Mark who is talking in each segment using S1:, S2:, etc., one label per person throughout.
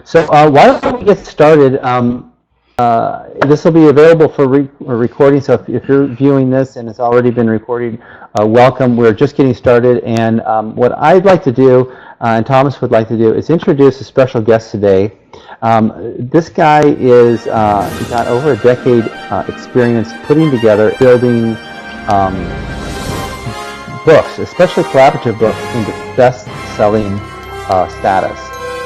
S1: So why don't we get started? This will be available for recording, so if you're viewing this and it's already been recorded, welcome. We're just getting started, and what I'd like to do, and Thomas would like to do, is introduce a special guest today. This guy is got over a decade experience putting together, building books, especially collaborative books, into best-selling status.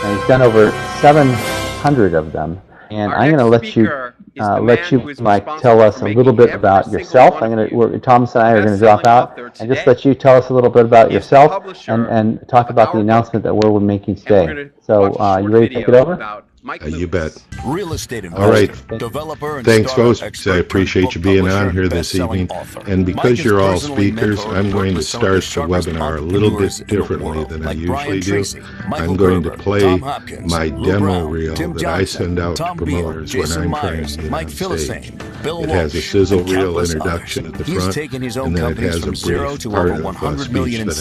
S1: And he's done over 700 of them. And I'm going to let you, Mike, tell us a little bit about yourself. Thomas and I are going to drop out and just let you tell us a little bit about yourself and talk about the announcement that we're making today. So, you ready to take it over?
S2: You bet.
S3: Real estate investor,
S2: all right.
S3: Developer, and
S2: thanks, folks. I appreciate you being on here this evening. And because you're all speakers, I'm going to start the webinar a little bit differently than I usually do. I'm going to play my demo reel that I send out to promoters when I'm trying to get on stage. It has a sizzle reel introduction at the front, and then it has a brief part of a speech that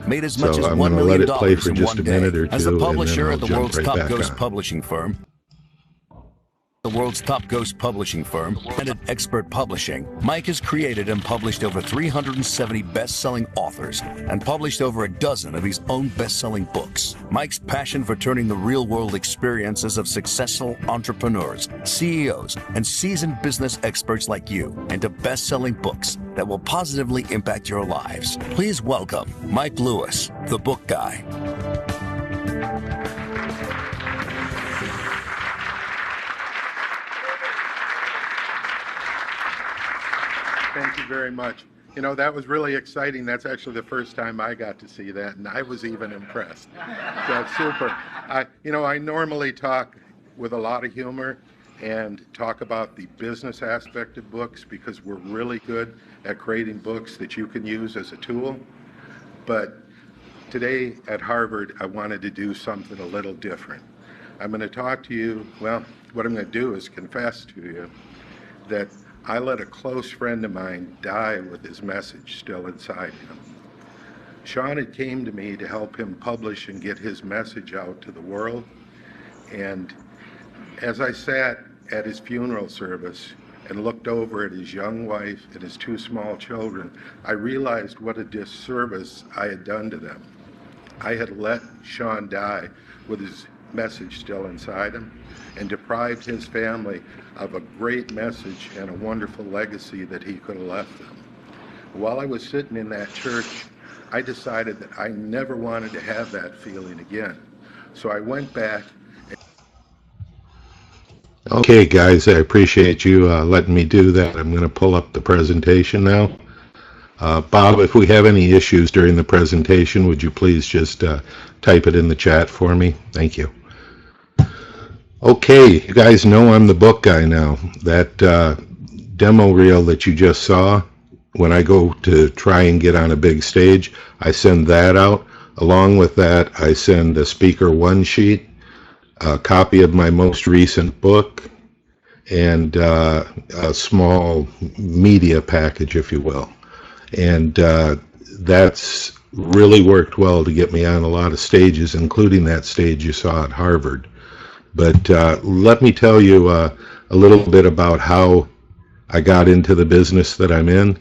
S2: I did. So I'm going to let it play for just a minute or two, and then I'll jump right back on.
S3: The world's top ghost publishing firm, and Expert Publishing, Mike has created and published over 370 best-selling authors and published over a dozen of his own best-selling books. Mike's passion for turning the real-world experiences of successful entrepreneurs, CEOs, and seasoned business experts like you into best-selling books that will positively impact your lives. Please welcome Mike Lewis, the book guy.
S4: Thank you very much. You know, that was really exciting. That's actually the first time I got to see that, and I was even impressed. That's super. I normally talk with a lot of humor and talk about the business aspect of books because we're really good at creating books that you can use as a tool. But today at Harvard, I wanted to do something a little different. I'm going to talk to you, well, what I'm going to do is confess to you that I let a close friend of mine die with his message still inside him. Sean had came to me to help him publish and get his message out to the world. And as I sat at his funeral service and looked over at his young wife and his two small children, I realized what a disservice I had done to them. I had let Sean die with his message still inside him and deprived his family of a great message and a wonderful legacy that he could have left them. While I was sitting in that church, I decided that I never wanted to have that feeling again. So I went back.
S2: Okay, guys, I appreciate you letting me do that. I'm going to pull up the presentation now. Bob, if we have any issues during the presentation, would you please just type it in the chat for me? Thank you. Okay, you guys know I'm the book guy now. That demo reel that you just saw, when I go to try and get on a big stage, I send that out. Along with that, I send a speaker one sheet, a copy of my most recent book, and a small media package, if you will. And that's really worked well to get me on a lot of stages, including that stage you saw at Harvard. But let me tell you a little bit about how I got into the business that I'm in.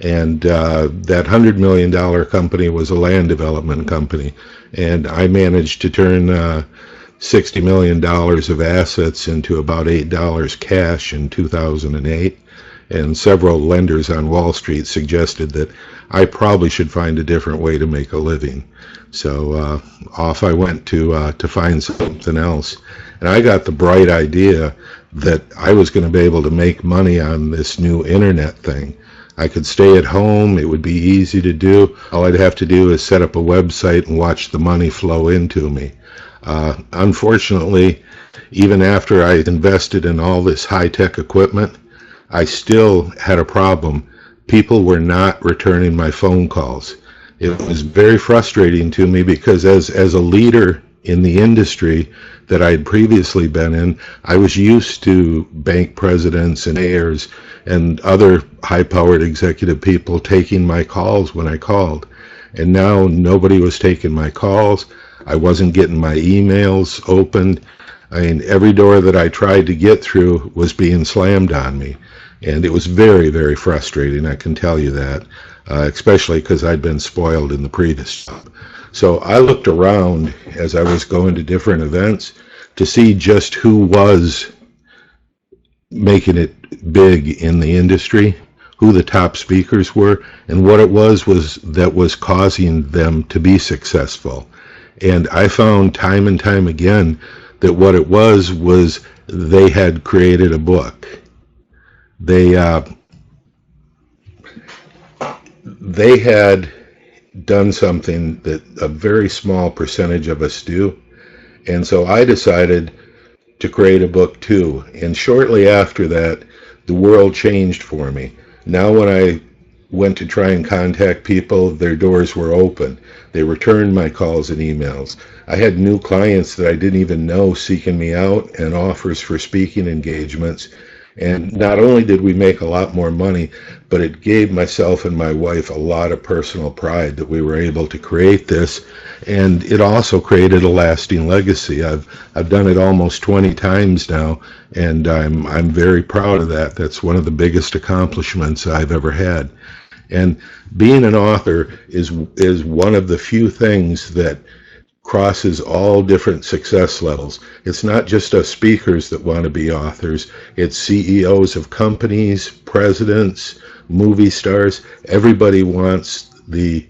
S2: And that $100 million company was a land development company. And I managed to turn $60 million of assets into about $8 cash in 2008. And several lenders on Wall Street suggested that I probably should find a different way to make a living. So off I went to find something else. And I got the bright idea that I was going to be able to make money on this new internet thing. I could stay at home. It would be easy to do. All I'd have to do is set up a website and watch the money flow into me. Unfortunately, even after I invested in all this high-tech equipment, I still had a problem. People were not returning my phone calls. It was very frustrating to me because as a leader in the industry that I had previously been in, I was used to bank presidents and mayors and other high-powered executive people taking my calls when I called. And now nobody was taking my calls. I wasn't getting my emails opened. I mean, every door that I tried to get through was being slammed on me. And it was very, very frustrating, I can tell you that, especially because I'd been spoiled in the previous job. So I looked around as I was going to different events to see just who was making it big in the industry, who the top speakers were, and what it was that was causing them to be successful. And I found time and time again that what it was they had created a book. They had done something that a very small percentage of us do. And so I decided to create a book too. And shortly after that, the world changed for me. Now when I went to try and contact people, their doors were open. They returned my calls and emails. I had new clients that I didn't even know seeking me out and offers for speaking engagements. And not only did we make a lot more money, but it gave myself and my wife a lot of personal pride that we were able to create this. And it also created a lasting legacy. I've done it almost 20 times now, and I'm very proud of that. That's one of the biggest accomplishments I've ever had. And being an author is one of the few things that crosses all different success levels. It's not just us speakers that want to be authors. It's CEOs of companies, presidents, movie stars. Everybody wants the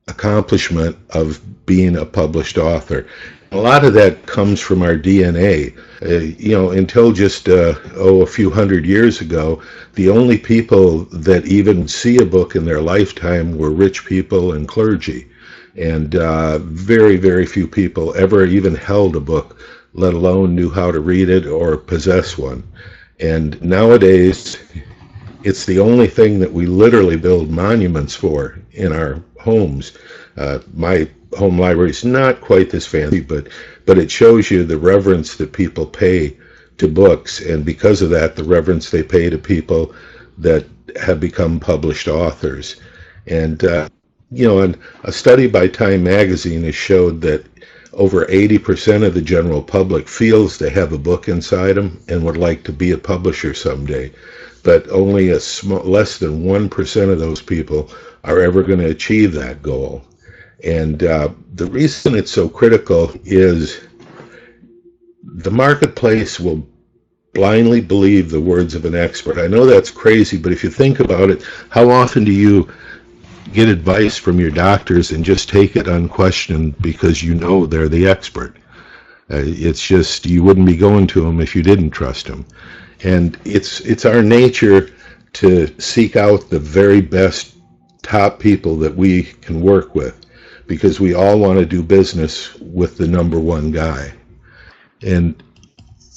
S2: accomplishment of being a published author. A lot of that comes from our DNA. Until just a few hundred years ago, the only people that even see a book in their lifetime were rich people and clergy. And very, very few people ever even held a book, let alone knew how to read it or possess one. And nowadays, it's the only thing that we literally build monuments for in our homes. My home library is not quite this fancy, but it shows you the reverence that people pay to books, and because of that, the reverence they pay to people that have become published authors. And and a study by Time Magazine has showed that over 80% of the general public feels they have a book inside them and would like to be a publisher someday. But only less than 1% of those people are ever going to achieve that goal. And the reason it's so critical is the marketplace will blindly believe the words of an expert. I know that's crazy, but if you think about it, how often do you get advice from your doctors and just take it unquestioned because you know they're the expert? It's just, you wouldn't be going to them if you didn't trust them. And it's our nature to seek out the very best top people that we can work with, because we all want to do business with the number one guy. And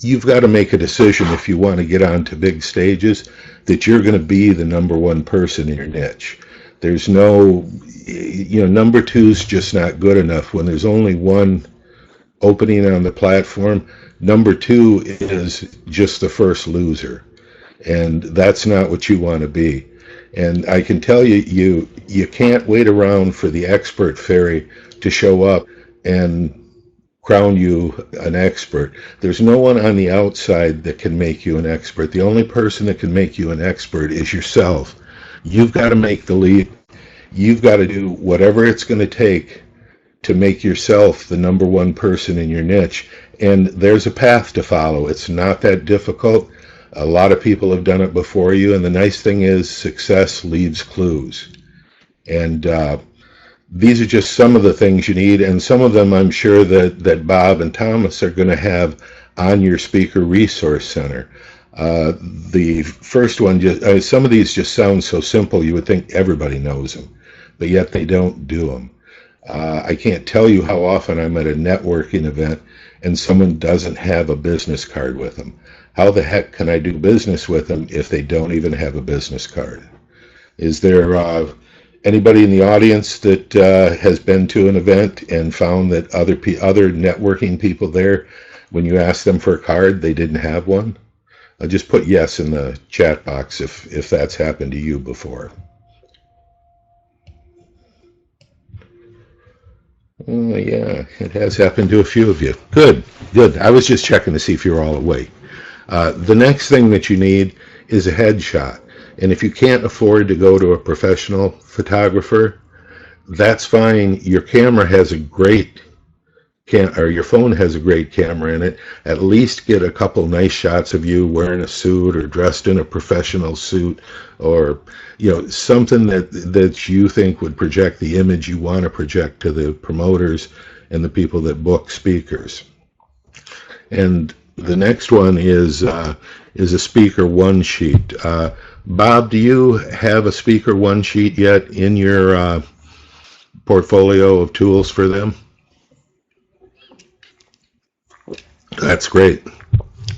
S2: you've got to make a decision if you want to get onto big stages that you're going to be the number one person in your niche. There's no, number two's just not good enough. When there's only one opening on the platform, number two is just the first loser. And that's not what you want to be. And I can tell you, you can't wait around for the expert fairy to show up and crown you an expert. There's no one on the outside that can make you an expert. The only person that can make you an expert is yourself. You've got to make the leap. You've got to do whatever it's going to take to make yourself the number one person in your niche. And there's a path to follow. It's not that difficult. A lot of people have done it before you, and the nice thing is success leaves clues. And these are just some of the things you need, and some of them I'm sure that Bob and Thomas are going to have on your Speaker Resource Center. The first one, some of these just sound so simple you would think everybody knows them, but yet they don't do them. I can't tell you how often I'm at a networking event and someone doesn't have a business card with them. How the heck can I do business with them if they don't even have a business card? Is there anybody in the audience that has been to an event and found that other networking people there, when you asked them for a card, they didn't have one? Just put yes in the chat box if that's happened to you before. Oh, yeah, it has happened to a few of you. Good. Good. I was just checking to see if you're all awake. The next thing that you need is a headshot. And if you can't afford to go to a professional photographer, that's fine. Your camera has a great or your phone has a great camera in it. At least get a couple nice shots of you wearing a suit or dressed in a professional suit, or something that you think would project the image you want to project to the promoters and the people that book speakers. And the next one is a speaker one sheet. Bob, do you have a speaker one sheet yet in your portfolio of tools for them? That's great,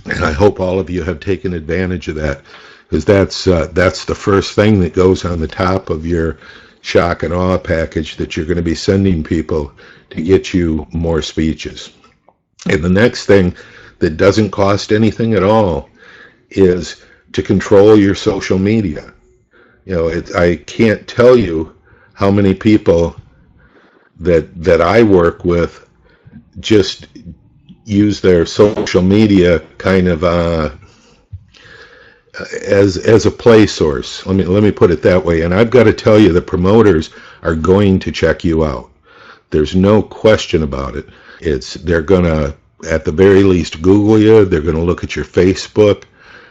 S2: and I hope all of you have taken advantage of that, because that's the first thing that goes on the top of your shock and awe package that you're going to be sending people to get you more speeches. And the next thing that doesn't cost anything at all is to control your social media. I can't tell you how many people that I work with just use their social media kind of as a play source. Let me put it that way. And I've got to tell you, the promoters are going to check you out. There's no question about it. They're gonna, at the very least, Google you. They're gonna look at your Facebook.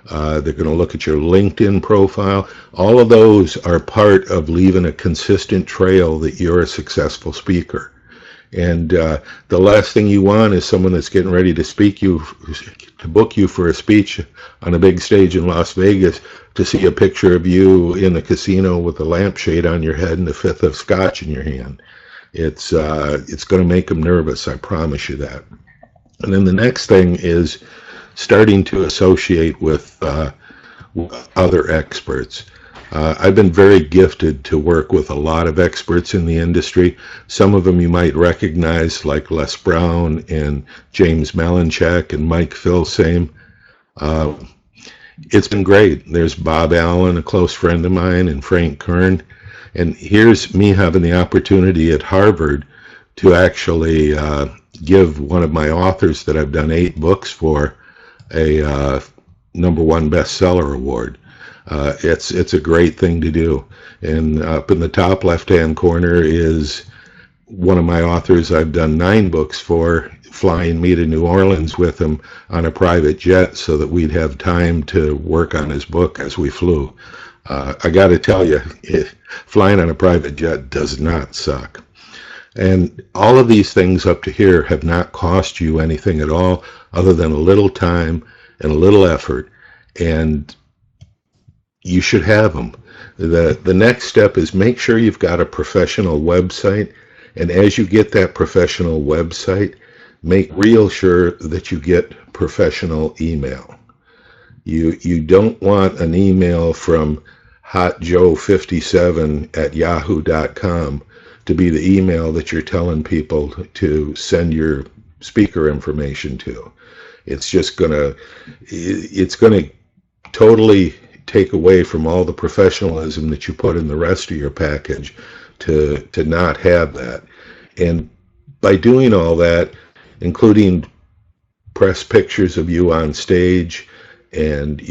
S2: They're gonna look at your LinkedIn profile. All of those are part of leaving a consistent trail that you're a successful speaker. And the last thing you want is someone that's getting ready to book you for a speech on a big stage in Las Vegas to see a picture of you in the casino with a lampshade on your head and a fifth of scotch in your hand. It's going to make them nervous, I promise you that. And then the next thing is starting to associate with other experts. I've been very gifted to work with a lot of experts in the industry. Some of them you might recognize, like Les Brown and James Malinchak and Mike Filsame. It's been great. There's Bob Allen, a close friend of mine, and Frank Kern. And here's me having the opportunity at Harvard to actually give one of my authors that I've done 8 books for a #1 bestseller award. It's a great thing to do. And up in the top left-hand corner is one of my authors I've done 9 books for, flying me to New Orleans with him on a private jet so that we'd have time to work on his book as we flew. I got to tell you, flying on a private jet does not suck. And all of these things up to here have not cost you anything at all other than a little time and a little effort. And you should have them. The next step is make sure you've got a professional website, and as you get that professional website, make real sure that you get professional email. You don't want an email from hotjoe57@yahoo.com to be the email that you're telling people to send your speaker information to. It's gonna totally take away from all the professionalism that you put in the rest of your package to not have that. And by doing all that, including press pictures of you on stage and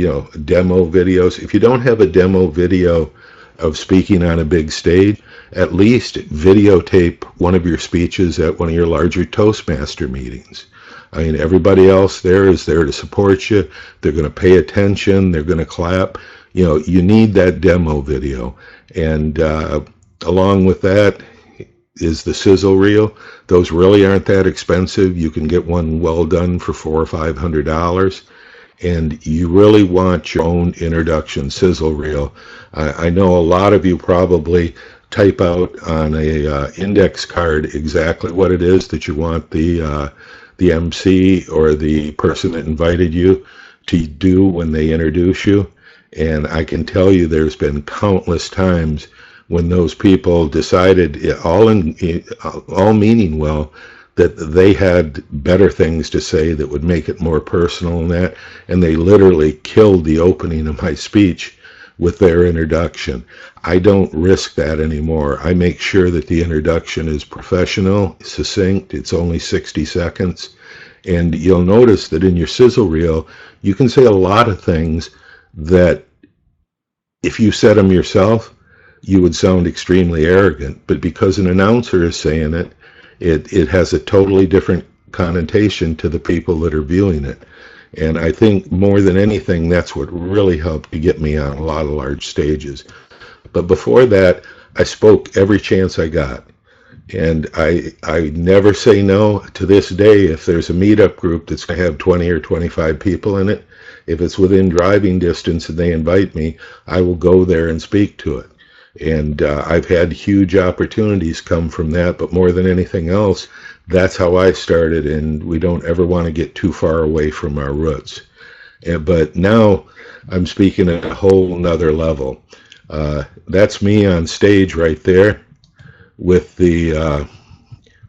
S2: demo videos, if you don't have a demo video of speaking on a big stage, at least videotape one of your speeches at one of your larger Toastmaster meetings. I mean, everybody else there is there to support you. They're going to pay attention. They're going to clap. You need that demo video. And along with that is the sizzle reel. Those really aren't that expensive. You can get one well done for $400 or $500. And you really want your own introduction sizzle reel. I know a lot of you probably type out on a index card exactly what it is that you want the MC or the person that invited you to do when they introduce you. And I can tell you there's been countless times when those people decided, all meaning well, that they had better things to say that would make it more personal than that, and they literally killed the opening of my speech with their introduction. I don't risk that anymore. I make sure that the introduction is professional, succinct, it's only 60 seconds, And you'll notice that in your sizzle reel, you can say a lot of things that if you said them yourself, you would sound extremely arrogant. But because an announcer is saying it, it has a totally different connotation to the people that are viewing it. And I think more than anything, that's what really helped to get me on a lot of large stages. But before that, I spoke every chance I got. And I never say no. To this day, if there's a meetup group that's going to have 20 or 25 people in it, if it's within driving distance and they invite me, I will go there and speak to it. And I've had huge opportunities come from that, but more than anything else, that's how I started, and we don't ever want to get too far away from our roots. But now I'm speaking at a whole nother level. That's me on stage right there with the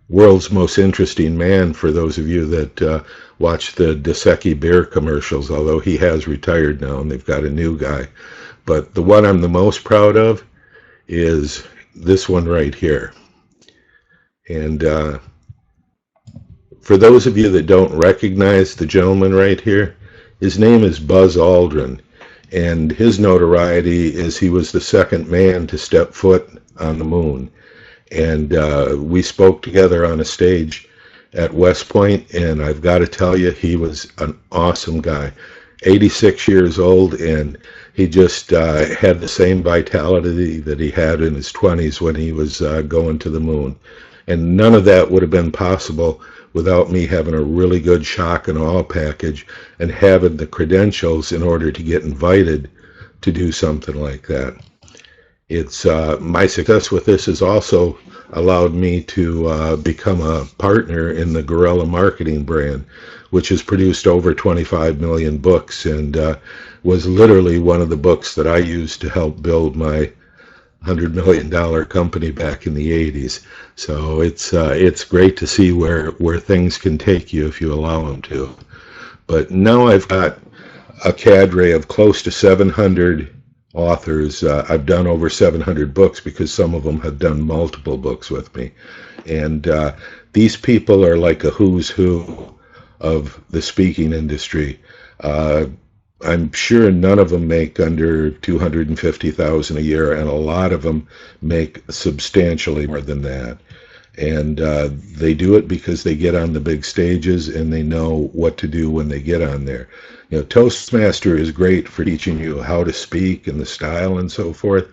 S2: world's most interesting man, for those of you that watch the Dos Equis beer commercials, although he has retired now and they've got a new guy. But the one I'm the most proud of is this one right here. And for those of you that don't recognize the gentleman right here, his name is Buzz Aldrin. And his notoriety is he was the second man to step foot on the moon. And we spoke together on a stage at West Point, and I've got to tell you, he was an awesome guy. 86 years old, and he just had the same vitality that he had in his 20s when he was going to the moon. And none of that would have been possible without me having a really good shock and awe package and having the credentials in order to get invited to do something like that. It's my success with this has also allowed me to become a partner in the Guerrilla Marketing brand, which has produced over 25 million books and was literally one of the books that I used to help build my $100 million company back in the 80s. So it's great to see where things can take you if you allow them to. But now I've got a cadre of close to 700 authors. I've done over 700 books because some of them have done multiple books with me. And these people are like a who's who of the speaking industry. I'm sure none of them make under $250,000 a year, and a lot of them make substantially more than that. And they do it because they get on the big stages and they know what to do when they get on there. You know, Toastmaster is great for teaching you how to speak and the style and so forth,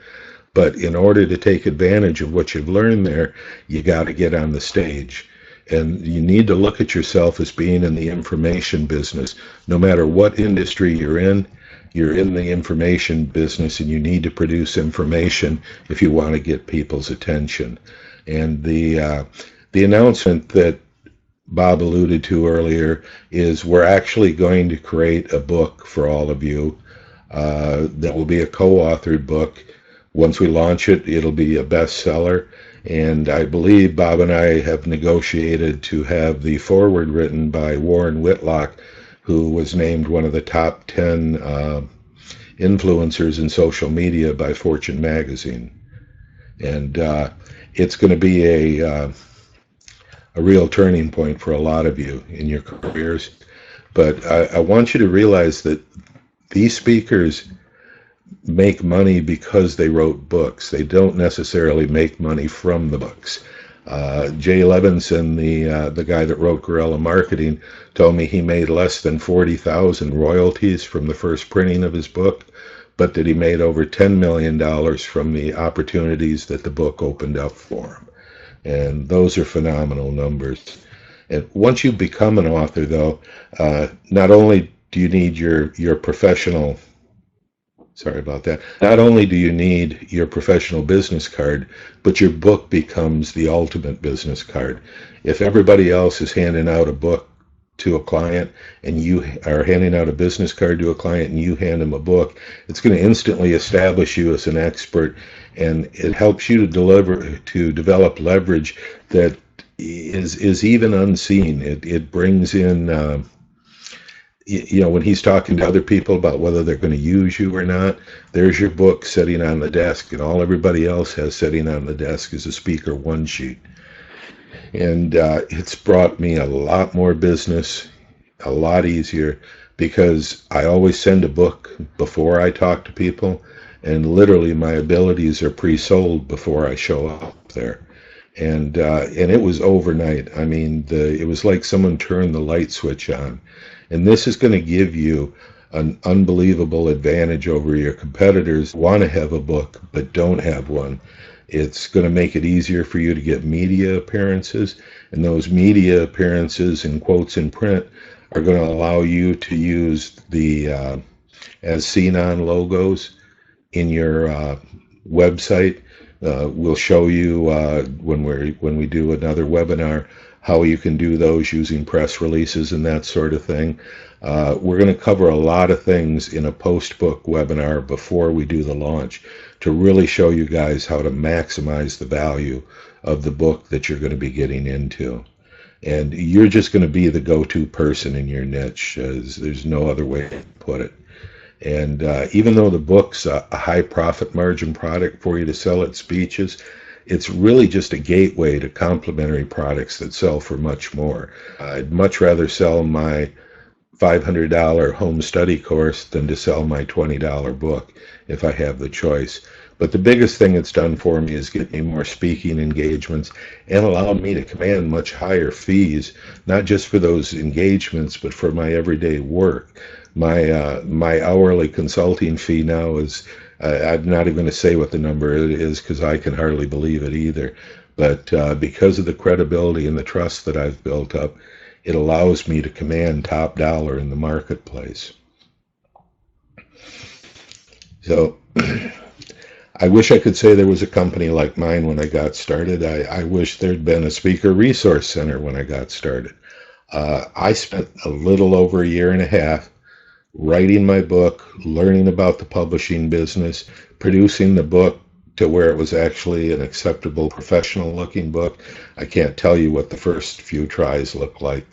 S2: but in order to take advantage of what you've learned there, you got to get on the stage. And you need to look at yourself as being in the information business. No matter what industry you're in the information business, and you need to produce information if you want to get people's attention. And the announcement that Bob alluded to earlier is we're actually going to create a book for all of you that will be a co-authored book. Once we launch it, it'll be a bestseller. And I believe Bob and I have negotiated to have the foreword written by Warren Whitlock, who was named one of the top 10 influencers in social media by Fortune magazine. And it's going to be a real turning point for a lot of you in your careers. But I want you to realize that these speakers make money because they wrote books. They don't necessarily make money from the books. Jay Levinson, the guy that wrote Guerrilla Marketing, told me he made less than 40,000 royalties from the first printing of his book, but that he made over $10 million from the opportunities that the book opened up for him. And those are phenomenal numbers. And once you become an author, though, not only do you need your professional Sorry about that. Not only do you need your professional business card, but your book becomes the ultimate business card. If everybody else is handing out a book to a client and you are handing out a business card to a client and you hand them a book, it's going to instantly establish you as an expert, and it helps you to develop leverage that is even unseen. It brings in when he's talking to other people about whether they're going to use you or not, there's your book sitting on the desk, and all everybody else has sitting on the desk is a speaker one sheet. And it's brought me a lot more business a lot easier because I always send a book before I talk to people, and literally my abilities are pre-sold before I show up there. And it was overnight. I mean, it was like someone turned the light switch on. And this is going to give you an unbelievable advantage over your competitors who want to have a book but don't have one. It's going to make it easier for you to get media appearances, and those media appearances and quotes in print are going to allow you to use the as seen on logos in your website. We'll show you when we do another webinar how you can do those using press releases and that sort of thing. We're going to cover a lot of things in a post-book webinar before we do the launch to really show you guys how to maximize the value of the book that you're going to be getting into. And you're just going to be the go-to person in your niche. There's no other way to put it. And even though the book's a high profit margin product for you to sell at speeches, it's really just a gateway to complementary products that sell for much more. I'd much rather sell my $500 home study course than to sell my $20 book if I have the choice. But the biggest thing it's done for me is get me more speaking engagements and allowed me to command much higher fees, not just for those engagements, but for my everyday work. My hourly consulting fee now is, I'm not even going to say what the number is because I can hardly believe it either. But because of the credibility and the trust that I've built up, it allows me to command top dollar in the marketplace. So I wish I could say there was a company like mine when I got started. I wish there'd been a speaker resource center when I got started. I spent a little over a year and a half writing my book, learning about the publishing business, producing the book to where it was actually an acceptable professional looking book. I can't tell you what the first few tries looked like.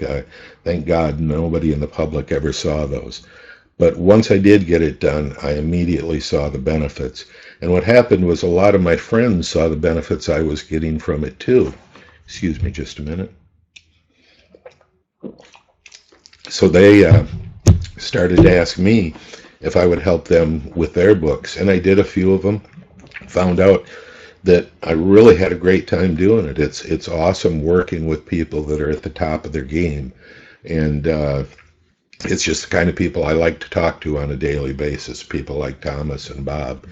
S2: Thank God nobody in the public ever saw those. But once I did get it done, I immediately saw the benefits. And what happened was a lot of my friends saw the benefits I was getting from it too. Excuse me just a minute. So they started to ask me if I would help them with their books. And I did a few of them. Found out that I really had a great time doing it. It's awesome working with people that are at the top of their game. And it's just the kind of people I like to talk to on a daily basis, people like Thomas and Bob.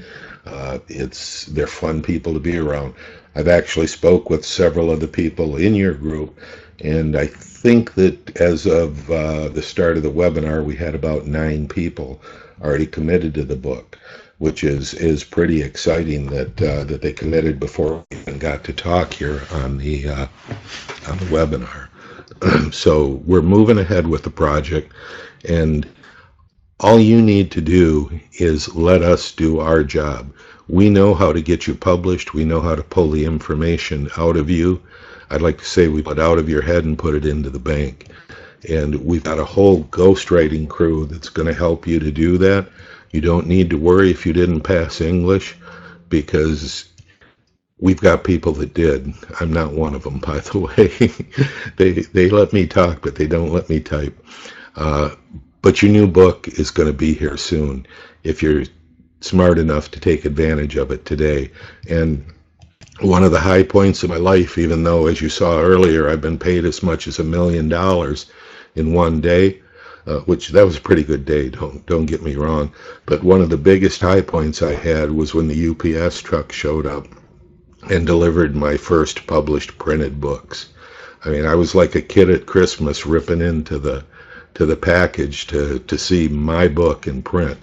S2: They're fun people to be around. I've actually spoke with several of the people in your group, and I think that as of the start of the webinar, we had about 9 people already committed to the book, which is pretty exciting that they committed before we even got to talk here on the webinar. So we're moving ahead with the project, and all you need to do is let us do our job. We know how to get you published. We know how to pull the information out of you. I'd like to say we put it out of your head and put it into the bank. And we've got a whole ghostwriting crew that's going to help you to do that. You don't need to worry if you didn't pass English, because we've got people that did. I'm not one of them, by the way. They let me talk, but they don't let me type. But your new book is going to be here soon if you're smart enough to take advantage of it today. And one of the high points of my life, even though, as you saw earlier, I've been paid as much as $1 million in one day, which that was a pretty good day, don't get me wrong. But one of the biggest high points I had was when the UPS truck showed up and delivered my first published printed books. I mean, I was like a kid at Christmas ripping into the package to see my book in print,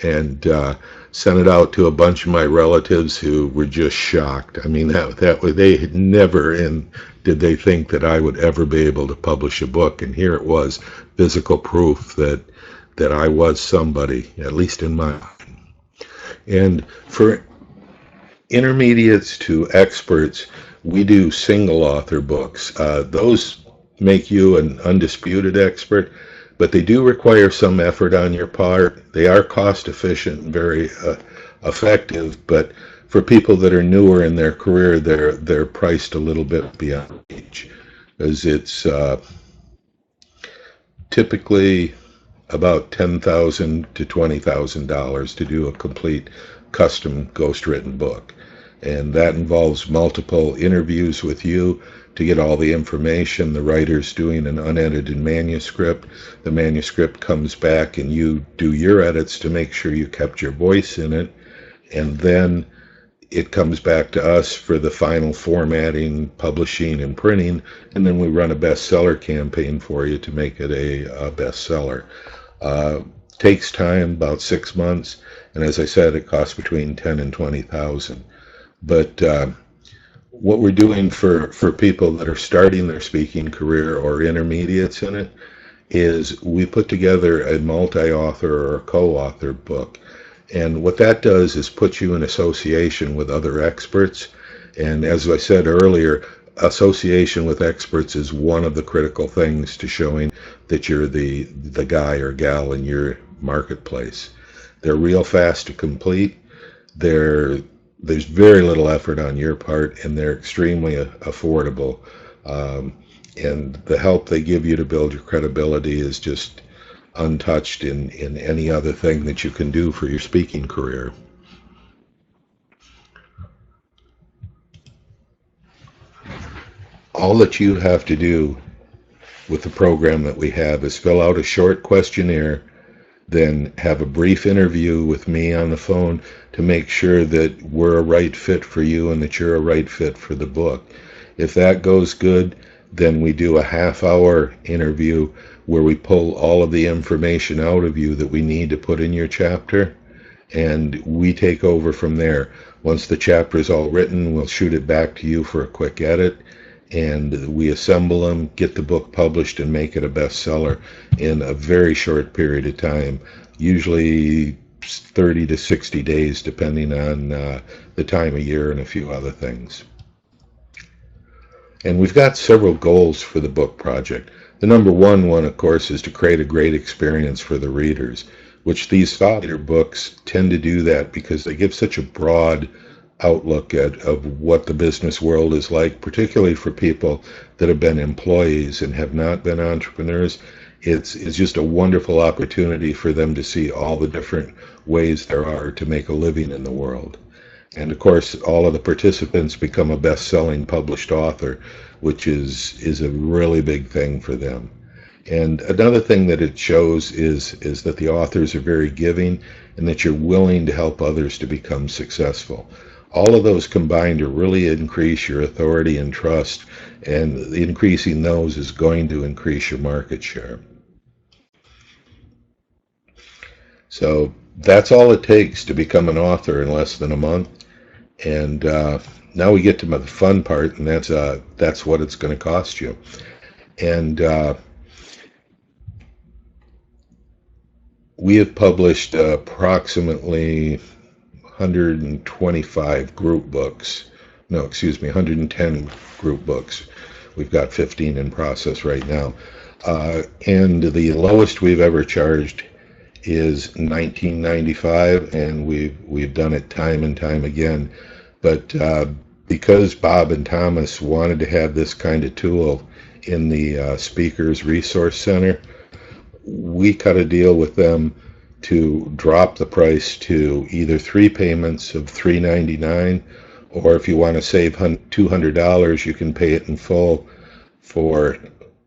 S2: and sent it out to a bunch of my relatives who were just shocked. I mean, they had never did they think that I would ever be able to publish a book, and here it was, physical proof that I was somebody, at least in my mind. And for intermediates to experts, we do single author books. Those make you an undisputed expert, but they do require some effort on your part. They are cost efficient and very effective, but for people that are newer in their career, they're priced a little bit beyond reach, because it's typically about $10,000 to $20,000 to do a complete custom ghostwritten book. And that involves multiple interviews with you to get all the information. The writer's doing an unedited manuscript. The manuscript comes back and you do your edits to make sure you kept your voice in it. And then it comes back to us for the final formatting, publishing, and printing. And then we run a bestseller campaign for you to make it a bestseller. Takes time, about 6 months. And as I said, it costs between $10,000 and $20,000. But what we're doing for people that are starting their speaking career or intermediates in it is we put together a multi-author or a co-author book. And what that does is put you in association with other experts. And as I said earlier, association with experts is one of the critical things to showing that you're the guy or gal in your marketplace. They're real fast to complete. There's very little effort on your part, and they're extremely affordable. And the help they give you to build your credibility is just untouched in any other thing that you can do for your speaking career. All that you have to do with the program that we have is fill out a short questionnaire, then have a brief interview with me on the phone to make sure that we're a right fit for you and that you're a right fit for the book. If that goes good, then we do a half-hour interview where we pull all of the information out of you that we need to put in your chapter, and we take over from there. Once the chapter is all written, we'll shoot it back to you for a quick edit, and we assemble them, get the book published, and make it a bestseller in a very short period of time, usually 30 to 60 days, depending on the time of year and a few other things. And we've got several goals for the book project. The number one, of course, is to create a great experience for the readers, which these thought leader books tend to do that because they give such a broad outlook of what the business world is like, particularly for people that have been employees and have not been entrepreneurs. It's just a wonderful opportunity for them to see all the different ways there are to make a living in the world. And of course, all of the participants become a best-selling published author, which is a really big thing for them. And another thing that it shows is that the authors are very giving and that you're willing to help others to become successful. All of those combined to really increase your authority and trust, and increasing those is going to increase your market share. So that's all it takes to become an author in less than a month. And now we get to the fun part, and that's what it's going to cost you. And we have published approximately 125 group books. No, excuse me, 110 group books. We've got 15 in process right now. And the lowest we've ever charged is $19.95, and we've done it time and time again. But because Bob and Thomas wanted to have this kind of tool in the Speakers Resource Center, we cut a deal with them to drop the price to either 3 payments of $399, or if you want to save $200, you can pay it in full for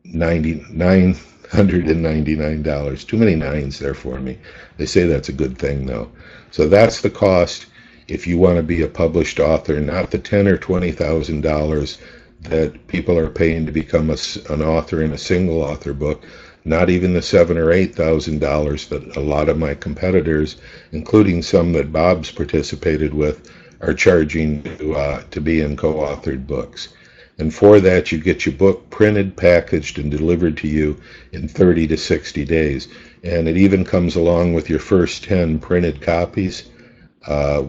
S2: $999. Too many nines there for me. They say that's a good thing, though. So that's the cost if you want to be a published author, not the $10,000 or $20,000 that people are paying to become an author in a single author book, not even the $7,000 or $8,000 that a lot of my competitors, including some that Bob's participated with, are charging to be in co-authored books. And for that, you get your book printed, packaged, and delivered to you in 30 to 60 days. And it even comes along with your first 10 printed copies,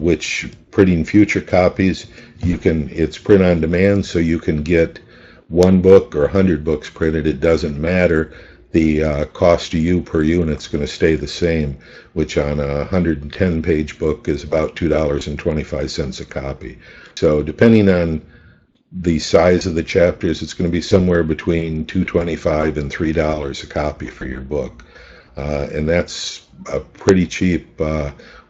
S2: which printing future copies, it's print on demand, so you can get 1 book or 100 books printed. It doesn't matter. The cost to you per unit is going to stay the same, which on a 110-page book is about $2.25 a copy. So depending on the size of the chapters, it's going to be somewhere between $2.25 and $3 a copy for your book. And that's a pretty cheap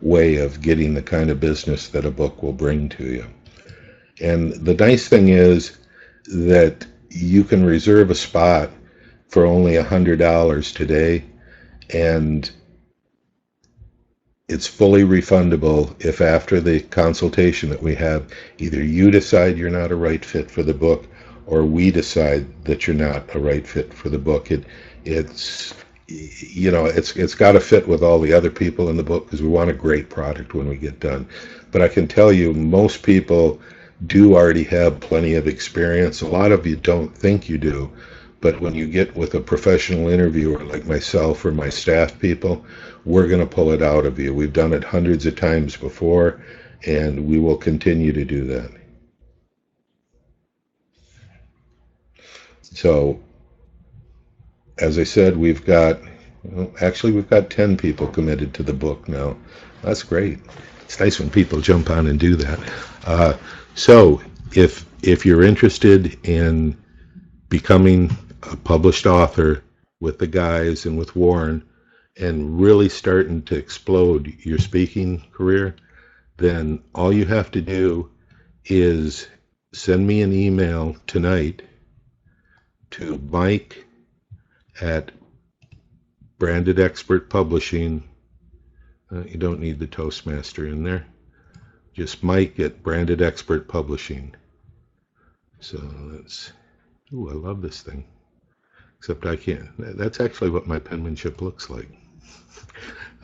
S2: way of getting the kind of business that a book will bring to you. And the nice thing is that you can reserve a spot for only $100 today, and it's fully refundable if after the consultation that we have, either you decide you're not a right fit for the book or we decide that you're not a right fit for the book. It's got to fit with all the other people in the book because we want a great product when we get done. But I can tell you, most people do already have plenty of experience. A lot of you don't think you do, but when you get with a professional interviewer like myself or my staff people, we're going to pull it out of you. We've done it hundreds of times before, and we will continue to do that. So, as I said, we've got 10 people committed to the book now. That's great. It's nice when people jump on and do that. So, if you're interested in becoming a published author with the guys and with Warren and really starting to explode your speaking career, then all you have to do is send me an email tonight to Mike at Branded Expert Publishing. You don't need the Toastmaster in there. Just Mike at Branded Expert Publishing. So that's, ooh, I love this thing. Except I can't. That's actually what my penmanship looks like.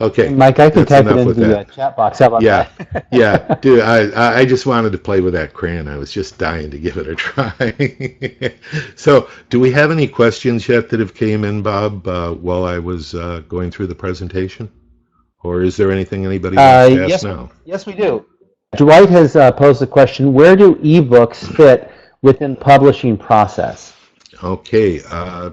S2: Okay,
S1: Mike, I can type it in the chat box. How about that?
S2: Yeah, dude, I just wanted to play with that crayon. I was just dying to give it a try. So, do we have any questions yet that have came in, Bob, while I was going through the presentation? Or is there anything anybody wants to ask now?
S1: Yes, we do. Dwight has posed the question, where do ebooks fit within publishing process?
S2: Okay,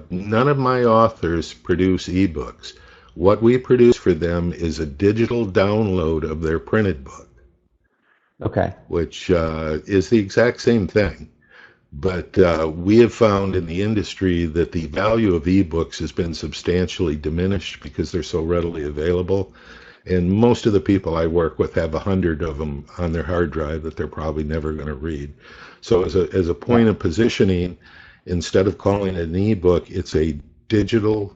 S2: none of my authors produce ebooks. What we produce for them is a digital download of their printed book.
S1: Okay.
S2: Which is the exact same thing. But we have found in the industry that the value of ebooks has been substantially diminished because they're so readily available. And most of the people I work with have 100 of them on their hard drive that they're probably never going to read. So as a point of positioning, instead of calling it an ebook, it's a digital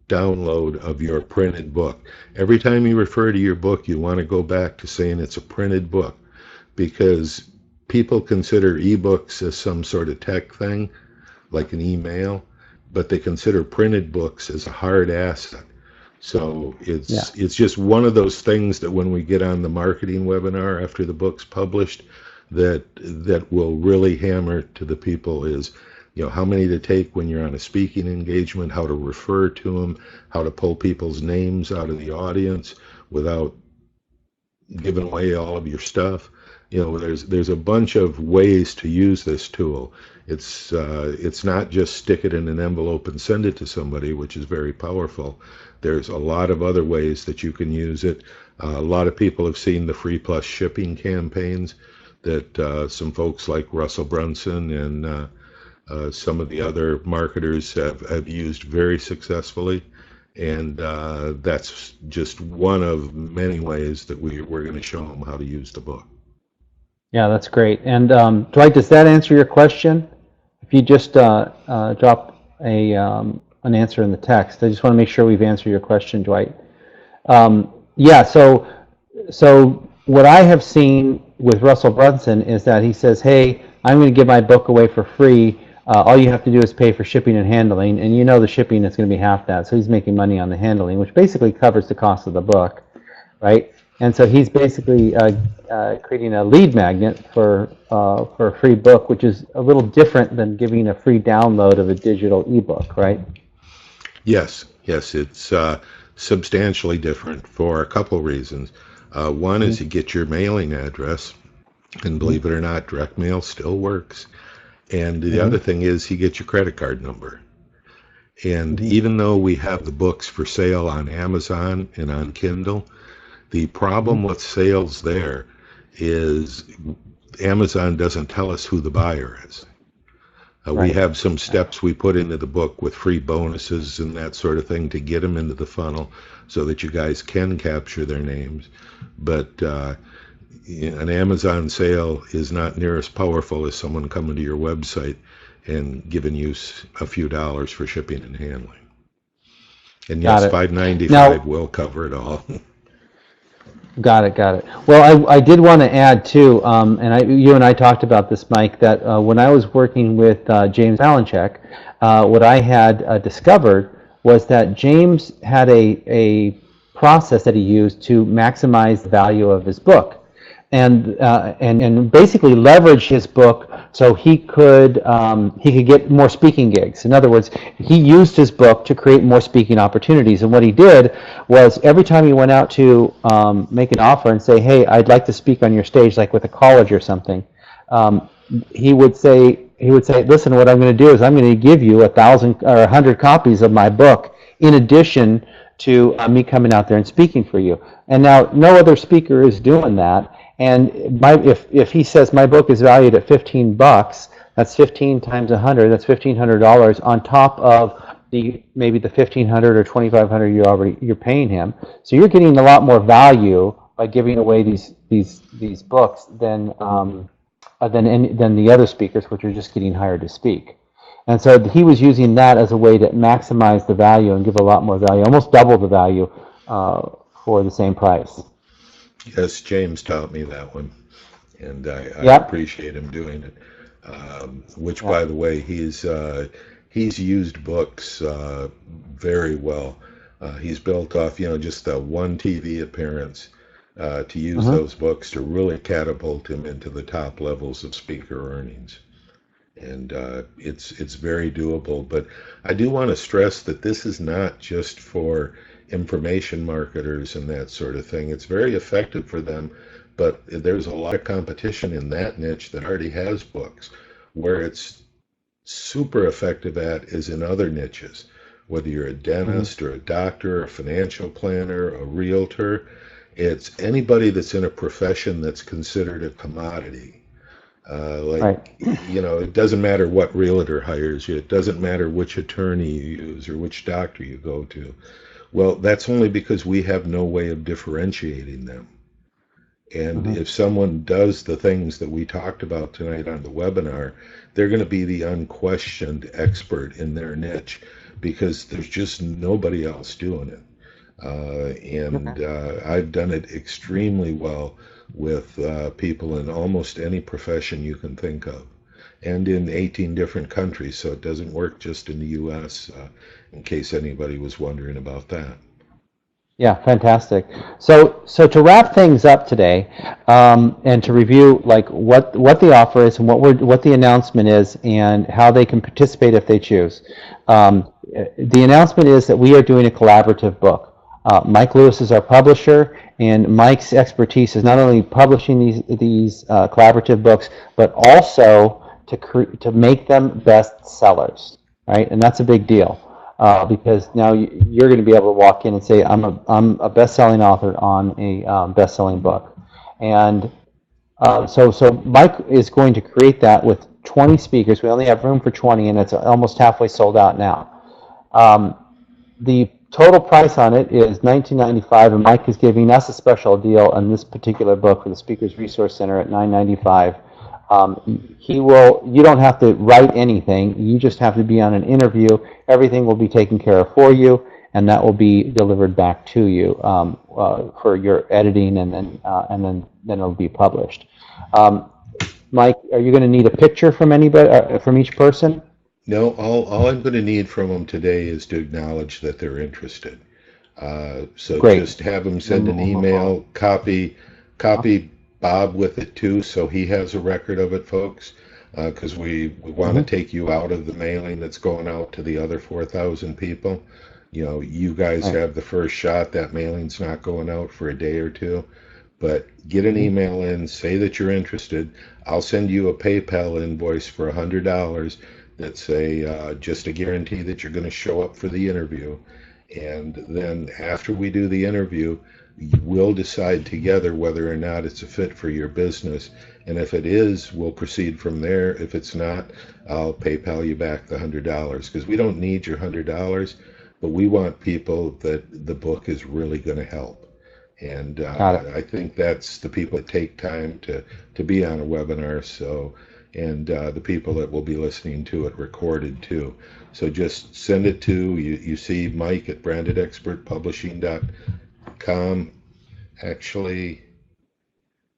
S2: download of your printed book. Every time you refer to your book, you want to go back to saying it's a printed book, because people consider ebooks as some sort of tech thing, like an email, but they consider printed books as a hard asset. So it's just one of those things that when we get on the marketing webinar after the book's published, that will really hammer to the people is, how many to take when you're on a speaking engagement, how to refer to them, how to pull people's names out of the audience without giving away all of your stuff. There's a bunch of ways to use this tool. It's not just stick it in an envelope and send it to somebody, which is very powerful. There's a lot of other ways that you can use it. A lot of people have seen the Free Plus shipping campaigns that some folks like Russell Brunson and some of the other marketers have used very successfully, and that's just one of many ways that we're going to show them how to use the book.
S1: Yeah, that's great. And Dwight, does that answer your question? If you just drop an answer in the text, I just want to make sure we've answered your question, Dwight. Yeah. So what I have seen with Russell Brunson is that he says, "Hey, I'm going to give my book away for free. All you have to do is pay for shipping and handling, and the shipping is going to be half that." So he's making money on the handling, which basically covers the cost of the book, right? And so he's basically creating a lead magnet for a free book, which is a little different than giving a free download of a digital ebook, right?
S2: Yes, it's substantially different for a couple reasons. One is you get your mailing address, and believe it or not, direct mail still works. And the other thing is you get your credit card number. And even though we have the books for sale on Amazon and on Kindle, the problem with sales there is Amazon doesn't tell us who the buyer is. We
S1: Right.
S2: have some steps we put into the book with free bonuses and that sort of thing to get them into the funnel so that you guys can capture their names. But an Amazon sale is not near as powerful as someone coming to your website and giving you a few dollars for shipping and handling. And
S1: Got
S2: yes,
S1: it.
S2: $5.95
S1: Now,
S2: will cover it all.
S1: got it, got it. Well, I did want to add too, you and I talked about this, Mike, that when I was working with James Valenchek, what I had discovered was that James had a process that he used to maximize the value of his book, and basically leverage his book so he could get more speaking gigs. In other words, he used his book to create more speaking opportunities. And what he did was every time he went out to make an offer and say, "Hey, I'd like to speak on your stage," like with a college or something, um, he would say, "Listen, what I'm going to do is I'm going to give you 1,000 or 100 copies of my book in addition to me coming out there and speaking for you." And now no other speaker is doing that. And if he says my book is valued at $15, that's 15 times 100. That's $1,500 on top of maybe the 1,500 or 2,500 you're paying him. So you're getting a lot more value by giving away these books than the other speakers, which are just getting hired to speak. And so he was using that as a way to maximize the value and give a lot more value, almost double the value for the same price.
S2: Yes, James taught me that one, and I
S1: Yep.
S2: appreciate him doing it. Which, by the way, he's used books very well. He's built off, just that one TV appearance to use those books to really catapult him into the top levels of speaker earnings. And it's very doable. But I do want to stress that this is not just for information marketers and that sort of thing. It's very effective for them, but there's a lot of competition in that niche that already has books. Where it's super effective at is in other niches, whether you're a dentist or a doctor, a financial planner, a realtor. It's anybody that's in a profession that's considered a commodity.
S1: Right.
S2: It doesn't matter what realtor hires you. It doesn't matter which attorney you use or which doctor you go to. Well, that's only because we have no way of differentiating them. And if someone does the things that we talked about tonight on the webinar, they're going to be the unquestioned expert in their niche because there's just nobody else doing it. I've done it extremely well with people in almost any profession you can think of, and in 18 different countries, so it doesn't work just in the U.S., in case anybody was wondering about that.
S1: Yeah, fantastic. So to wrap things up today, and to review like what the offer is and what the announcement is and how they can participate if they choose. The announcement is that we are doing a collaborative book. Mike Lewis is our publisher, and Mike's expertise is not only publishing these collaborative books, but also to make them best sellers, right? And that's a big deal. Because now you're going to be able to walk in and say, I'm a best-selling author on a best-selling book. And so Mike is going to create that with 20 speakers. We only have room for 20, and it's almost halfway sold out now. The total price on it is $19.95, and Mike is giving us a special deal on this particular book for the Speakers Resource Center at $9.95. You don't have to write anything. You just have to be on an interview. Everything will be taken care of for you, and that will be delivered back to you for your editing, and then it'll be published. Mike, are you going to need a picture from anybody, from each person?
S2: No, all I'm going to need from them today is to acknowledge that they're interested. So
S1: Great.
S2: Just have them send an email, copy Bob with it too, so he has a record of it, folks, because we want to take you out of the mailing that's going out to the other 4,000 people. You guys have the first shot. That mailing's not going out for a day or two, but get an email in, say that you're interested. I'll send you a PayPal invoice for $100 that say just a guarantee that you're going to show up for the interview. And then after we do the interview, We'll decide together whether or not it's a fit for your business. And if it is, we'll proceed from there. If it's not, I'll PayPal you back the $100 because we don't need your $100, but we want people that the book is really going to help. And
S1: Got it.
S2: I think that's the people that take time to be on a webinar. So, and the people that will be listening to it recorded too. So just send it to you see Mike at brandedexpertpublishing.com. Actually,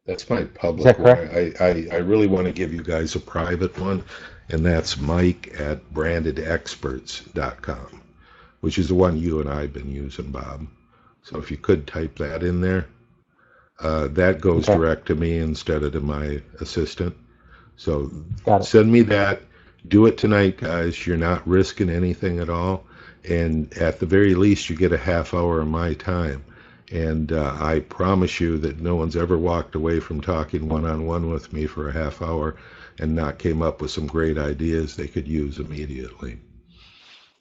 S2: that's my
S1: Is
S2: public
S1: that
S2: one.
S1: correct?
S2: I really want to give you guys a private one, and that's Mike at brandedexperts.com, which is the one you and I have been using, Bob. So if you could type that in there, that goes
S1: Okay.
S2: direct to me instead of to my assistant. So
S1: Got it.
S2: send me that. Do it tonight, guys. You're not risking anything at all. And at the very least, you get a half hour of my time. And I promise you that no one's ever walked away from talking one-on-one with me for a half hour and not came up with some great ideas they could use immediately.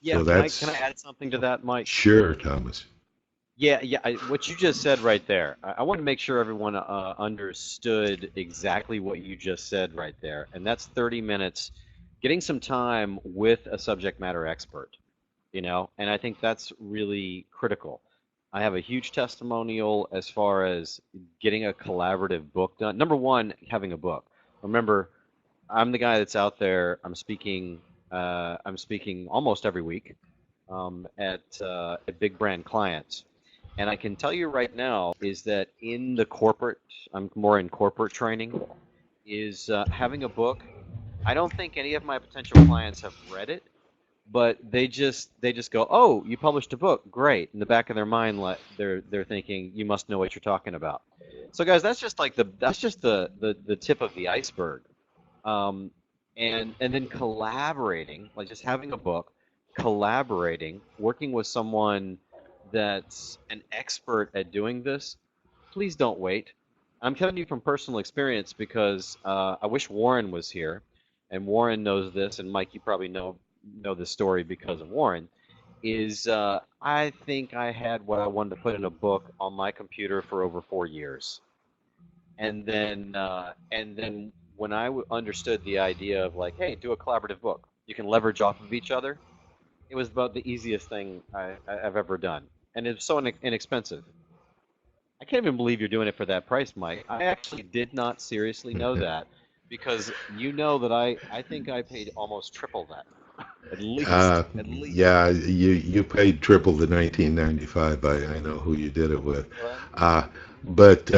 S5: Yeah,
S2: So
S5: can I add something to that, Mike?
S2: sure, Thomas.
S5: Yeah, what you just said right there. I want to make sure everyone understood exactly what you just said right there, and that's 30 minutes, getting some time with a subject matter expert, and I think that's really critical. I have a huge testimonial as far as getting a collaborative book done. Number one, having a book. Remember, I'm the guy that's out there. I'm speaking. I'm speaking almost every week at big brand clients. And I can tell you right now is that in the corporate, I'm more in corporate training, is having a book. I don't think any of my potential clients have read it, but they just go, "Oh, you published a book, great." In the back of their mind, they're thinking, "You must know what you're talking about." So, guys, that's just like the tip of the iceberg. Um, and then collaborating, like just having a book, collaborating, working with someone that's an expert at doing this, please don't wait. I'm telling you from personal experience because I wish Warren was here, and Warren knows this, and Mike, you probably know this story because of Warren. Is I think I had what I wanted to put in a book on my computer for over 4 years, and then when understood the idea of like, hey, do a collaborative book, you can leverage off of each other. It was about the easiest thing I've ever done, and it's so inexpensive. I can't even believe you're doing it for that price, Mike. I actually did not seriously know that because you know that I think I paid almost triple that, at least, at least.
S2: Yeah, you paid triple the 1995. I know who you did it with.
S5: Well,
S2: But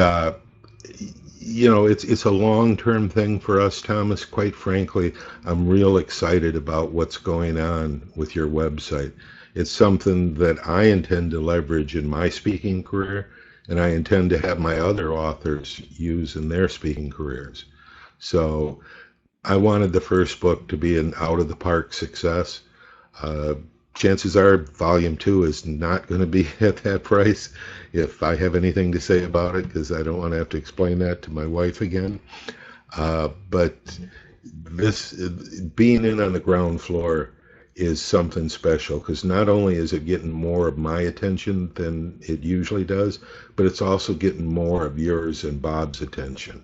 S2: it's a long-term thing for us, Thomas. Quite frankly, I'm real excited about what's going on with your website. It's something that I intend to leverage in my speaking career, and I intend to have my other authors use in their speaking careers. So I wanted the first book to be an out-of-the-park success. Uh, Chances are volume 2 is not going to be at that price if I have anything to say about it, because I don't want to have to explain that to my wife again. But this being in on the ground floor is something special because not only is it getting more of my attention than it usually does, but it's also getting more of yours and Bob's attention.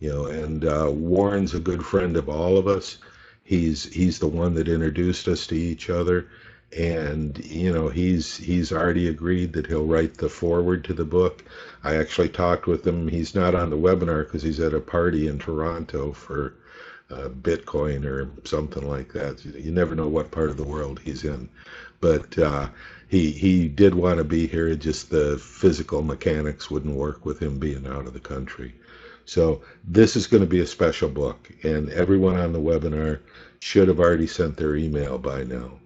S2: And Warren's a good friend of all of us. He's the one that introduced us to each other, and he's already agreed that he'll write the foreword to the book. I actually talked with him. He's not on the webinar because he's at a party in Toronto for Bitcoin or something like that. You never know what part of the world he's in, but he did want to be here. Just the physical mechanics wouldn't work with him being out of the country. So this is going to be a special book, and everyone on the webinar should have already sent their email by now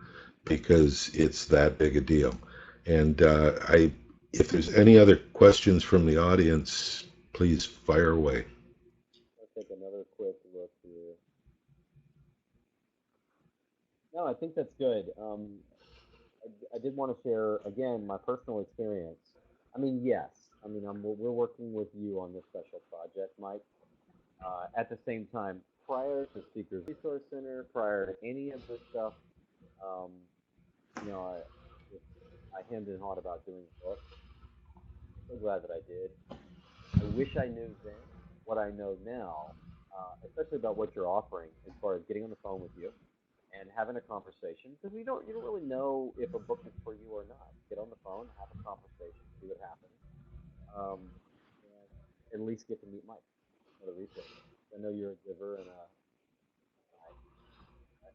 S2: because it's that big a deal. And if there's any other questions from the audience, please fire away.
S5: let's take another quick look here. No, I think that's good. I did want to share again my personal experience. I mean, yes. I mean, we're working with you on this special project, Mike. At the same time, prior to Speakers Resource Center, prior to any of this stuff, um, I hemmed and hawed about doing a book. so glad that I did. I wish I knew then what I know now, especially about what you're offering as far as getting on the phone with you and having a conversation because you don't really know if a book is for you or not. Get on the phone, have a conversation, see what happens, and at least get to meet Mike, one of the resources. I know you're a giver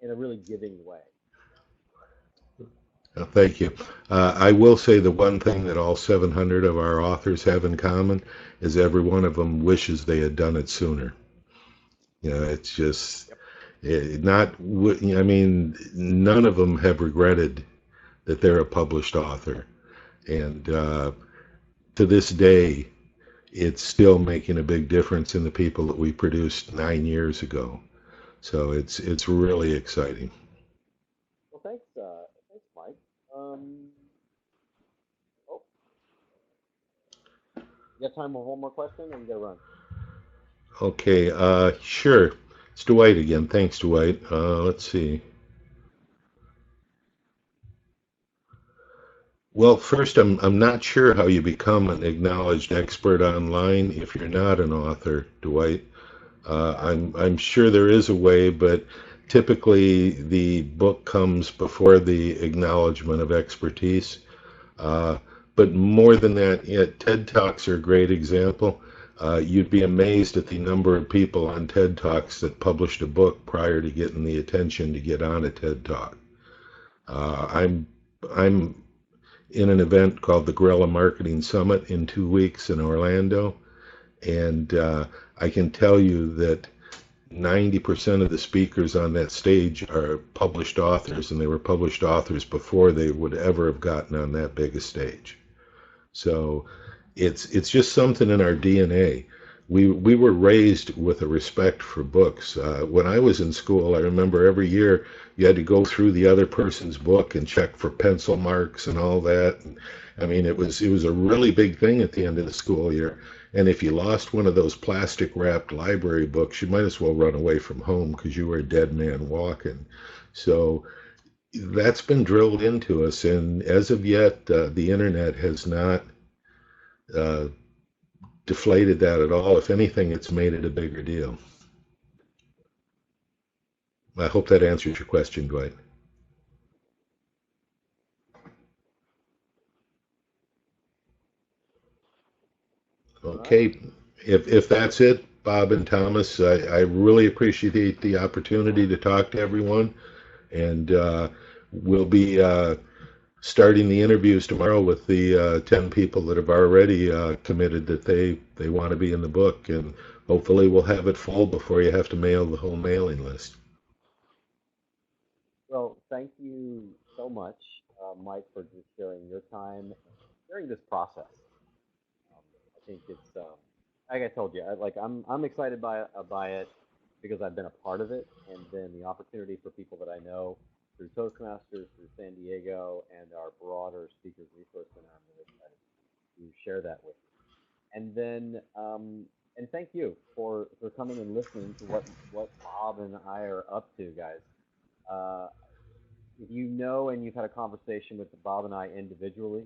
S5: in a really giving way.
S2: Thank you. I will say the one thing that all 700 of our authors have in common is every one of them wishes they had done it sooner. You know, it's just I mean, none of them have regretted that they're a published author. And to this day, it's still making a big difference in the people that we produced 9 years ago. So it's really exciting.
S5: Well, thanks, Mike. You got time for one more question, or you gotta run?
S2: Okay, sure. It's Dwight again. Thanks, Dwight. Let's see. Well, first, I'm not sure how you become an acknowledged expert online if you're not an author, Dwight. I'm sure there is a way, but typically the book comes before the acknowledgement of expertise. But more than that, yeah, TED Talks are a great example. You'd be amazed at the number of people on TED Talks that published a book prior to getting the attention to get on a TED Talk. I'm in an event called the Guerrilla Marketing Summit in 2 weeks in Orlando, and I can tell you that 90% of the speakers on that stage are published authors, and they were published authors before they would ever have gotten on that big a stage. So it's just something in our DNA. We were raised with a respect for books. When I was in school, I remember every year you had to go through the other person's book and check for pencil marks and all that. And, I mean, it was a really big thing at the end of the school year. And if you lost one of those plastic wrapped library books, you might as well run away from home because you were a dead man walking. So that's been drilled into us. And as of yet, the internet has not deflated that at all. If anything, it's made it a bigger deal. I hope that answers your question, Dwight. Okay, if that's it, Bob and Thomas, I really appreciate the opportunity to talk to everyone, and we'll be starting the interviews tomorrow with the 10 people that have already committed that they want to be in the book, and hopefully we'll have it full before you have to mail the whole mailing list.
S5: Well, thank you so much, Mike, for just sharing your time and sharing this process. I think it's like I told you, I'm excited by it because I've been a part of it, and then the opportunity for people that I know through Toastmasters, through San Diego, and our broader Speakers Resource Center. I'm really excited to share that with you. And then, and thank you for coming and listening to what Bob and I are up to, guys. If you know and you've had a conversation with Bob and I individually,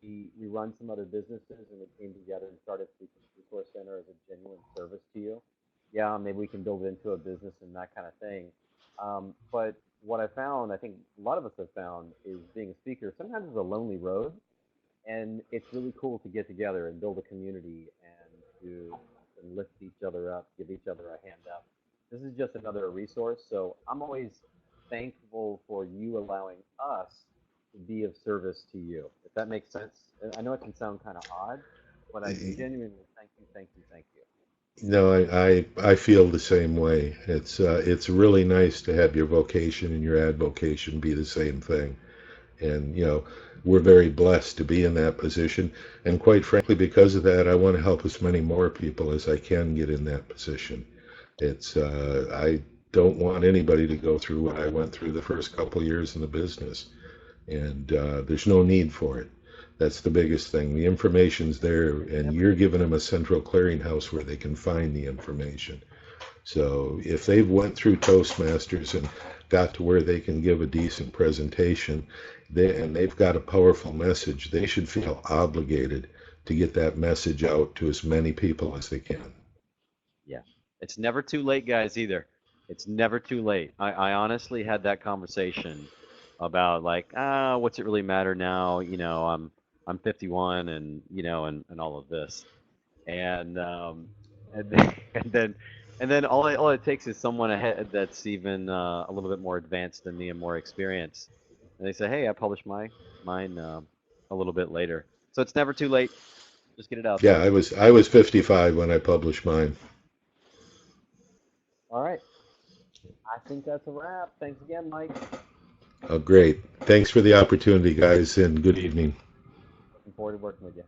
S5: we run some other businesses, and we came together and started Speakers Resource Center as a genuine service to you. Yeah, maybe we can build it into a business and that kind of thing. But what I found, I think a lot of us have found, is being a speaker sometimes is a lonely road, and it's really cool to get together and build a community and lift each other up, give each other a hand up. This is just another resource, so I'm always thankful for you allowing us to be of service to you, if that makes sense. I know it can sound kind of odd, but I genuinely thank you.
S2: No, I feel the same way. It's really nice to have your vocation and your advocation be the same thing. And, you know, we're very blessed to be in that position. And quite frankly, because of that, I want to help as many more people as I can get in that position. I don't want anybody to go through what I went through the first couple years in the business. And there's no need for it. That's the biggest thing. The information's there, and you're giving them a central clearinghouse where they can find the information. So if they've went through Toastmasters, and got to where they can give a decent presentation, and they've got a powerful message, they should feel obligated to get that message out to as many people as they can.
S5: Yeah. It's never too late, guys, either. It's never too late. I honestly had that conversation about like, what's it really matter now? You know, I'm 51 and, you know, and all of this. And and then all it takes is someone ahead that's even a little bit more advanced than me and more experienced. And they say, hey, I published mine a little bit later. So it's never too late. Just get it out
S2: Yeah,
S5: there.
S2: I was 55 when I published mine.
S5: All right. I think that's a wrap. Thanks again, Mike.
S2: Oh, great. Thanks for the opportunity, guys, and good evening.
S5: Looking forward to working with you.